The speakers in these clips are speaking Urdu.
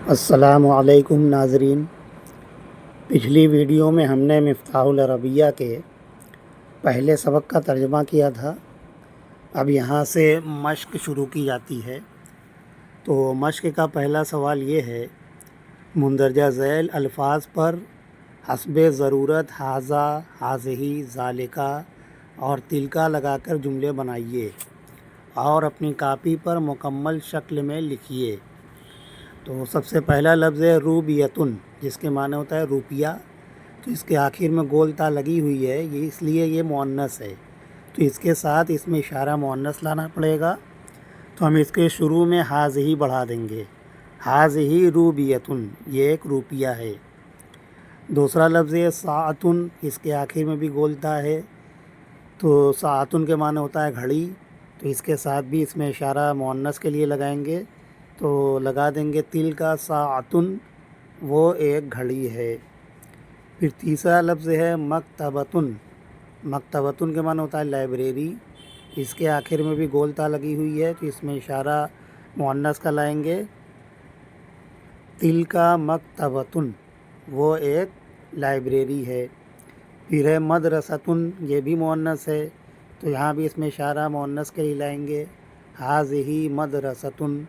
السلام علیکم ناظرین، پچھلی ویڈیو میں ہم نے مفتاح العربیہ کے پہلے سبق کا ترجمہ کیا تھا۔ اب یہاں سے مشق شروع کی جاتی ہے۔ تو مشق کا پہلا سوال یہ ہے، مندرجہ ذیل الفاظ پر حسب ضرورت ھذا، ھذہ، ذالکا اور تلکا لگا کر جملے بنائیے اور اپنی کاپی پر مکمل شکل میں لکھیے۔ تو سب سے پہلا لفظ ہے روبیتن، جس کے معنی ہوتا ہے روپیہ۔ تو اس کے آخر میں گول تا لگی ہوئی ہے، یہ اس لیے یہ مؤنث ہے، تو اس کے ساتھ اس میں اشارہ مؤنث لانا پڑے گا۔ تو ہم اس کے شروع میں ھذہ بڑھا دیں گے، ھذہ روبیتن، یہ ایک روپیہ ہے۔ دوسرا لفظ ہے ساعتن، اس کے آخر میں بھی گول تا ہے، تو ساعتن کے معنی ہوتا ہے گھڑی، تو اس کے ساتھ بھی اس میں اشارہ مؤنث کے لیے لگائیں گے، تو لگا دیں گے تلکا ساعتن، وہ ایک گھڑی ہے۔ پھر تیسرا لفظ ہے مکتبتن، مکتبتن کے معنی ہوتا ہے لائبریری، اس کے آخر میں بھی گول تا لگی ہوئی ہے، تو اس میں اشارہ مؤنث کا لائیں گے، تلکا مکتبتن، وہ ایک لائبریری ہے۔ پھر ہے مدرستن، یہ بھی مؤنث ہے، تو یہاں بھی اس میں اشارہ مؤنث کے لیے لائیں گے، ھذہ مدرستن۔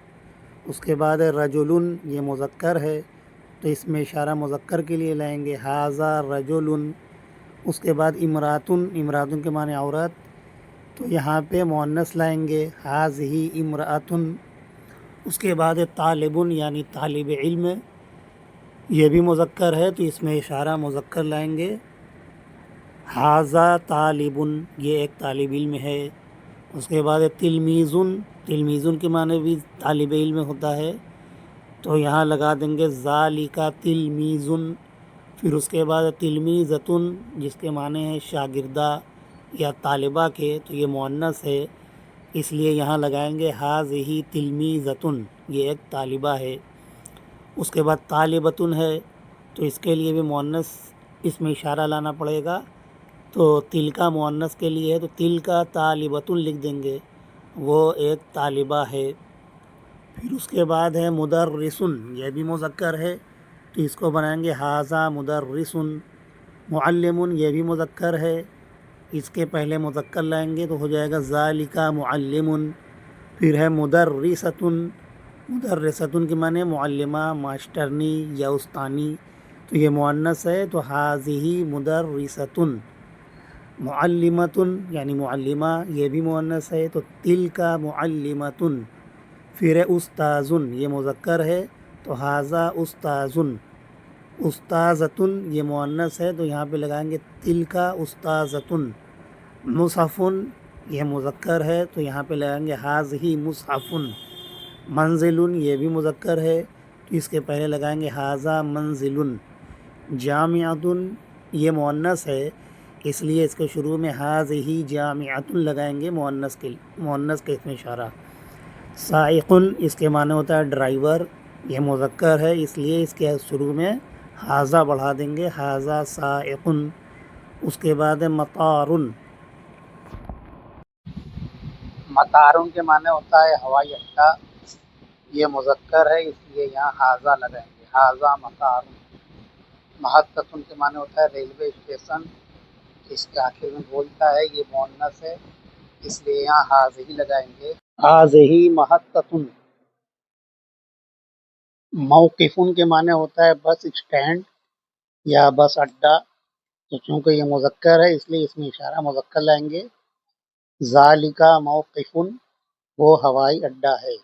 اس کے بعد رجلن، یہ مذکر ہے، تو اس میں اشارہ مذکر کے لیے لائیں گے، ھذا رجلن۔ اس کے بعد امراتن، امراتن کے معنی عورت، تو یہاں پہ مؤنث لائیں گے، ھذہ امراتن۔ اس کے بعد طالبن، یعنی طالب علم، یہ بھی مذکر ہے، تو اس میں اشارہ مذکر لائیں گے، ھذا طالبن، یہ ایک طالب علم ہے۔ اس کے بعد تلمیذن، تلمیذن کے معنی بھی طالب علم ہوتا ہے، تو یہاں لگا دیں گے ذالکا تلمیذن۔ پھر اس کے بعد تلمیذتن، جس کے معنی ہے شاگردہ یا طالبہ کے، تو یہ مؤنث ہے، اس لیے یہاں لگائیں گے ھذہ تلمیذتن، یہ ایک طالبہ ہے۔ اس کے بعد طالبتن ہے، تو اس کے لیے بھی مؤنث اس میں اشارہ لانا پڑے گا، تو تلکا مؤنث کے لیے ہے، تو تلکا طالبتن لکھ دیں گے، وہ ایک طالبہ ہے۔ پھر اس کے بعد ہے مدرسن، یہ بھی مذکر ہے، تو اس کو بنائیں گے ھذا مدرسن۔ معلمن، یہ بھی مذکر ہے، اس کے پہلے مذکر لائیں گے تو ہو جائے گا ذالکا معلمن۔ پھر ہے مدرستن، مدرستن کے معنی معلمہ، ماسٹرنی یا استانی، تو یہ مؤنث ہے، تو ھذہ مدرستن۔ معلمتن، یعنی معلمہ، یہ بھی مؤنث ہے، تو تلکا معلمتن۔ پھر ہے استاذن، یہ مذکر ہے، تو ھذا استاذن۔ استاذتن، یہ مؤنث ہے، تو یہاں پہ لگائیں گے تلکا استاذتن۔ مصحفن، یہ مذکر ہے، تو یہاں پہ لگائیں گے ھذہ مصحفن۔ منزلن، یہ بھی مذکر ہے، تو اس کے پہلے لگائیں گے ھذا منزلن۔ جامعتن، یہ مؤنث ہے، اس لیے اس کے شروع میں ھذہ جامعتن لگائیں گے، مؤنث کے اس میں اشارہ۔ سائقن، اس کے معنی ہوتا ہے ڈرائیور، یہ مذکر ہے، اس لیے اس کے شروع میں ھذا بڑھا دیں گے، ھذا سائقن۔ اس کے بعد ہے مطارن، مطارن کے معنی ہوتا ہے ہوائی اڈہ، یہ مذکر ہے، اس لیے یہاں ھذا لگائیں گے، ھذا مطارن۔ محطۃن کے معنی ہوتا ہے ریلوے اسٹیشن، اس کے آخر میں گول تا ہے، یہ مؤنث ہے، اس لیے یہاں ھذہ لگائیں گے، ھذہ محطۃن۔ موقفن کے معنی ہوتا ہے بس اسٹینڈ یا بس اڈہ، تو چونکہ یہ مذکر ہے اس لیے اس میں اشارہ مذکر لائیں گے، ذالکا موقفن، وہ ہوائی اڈہ ہے۔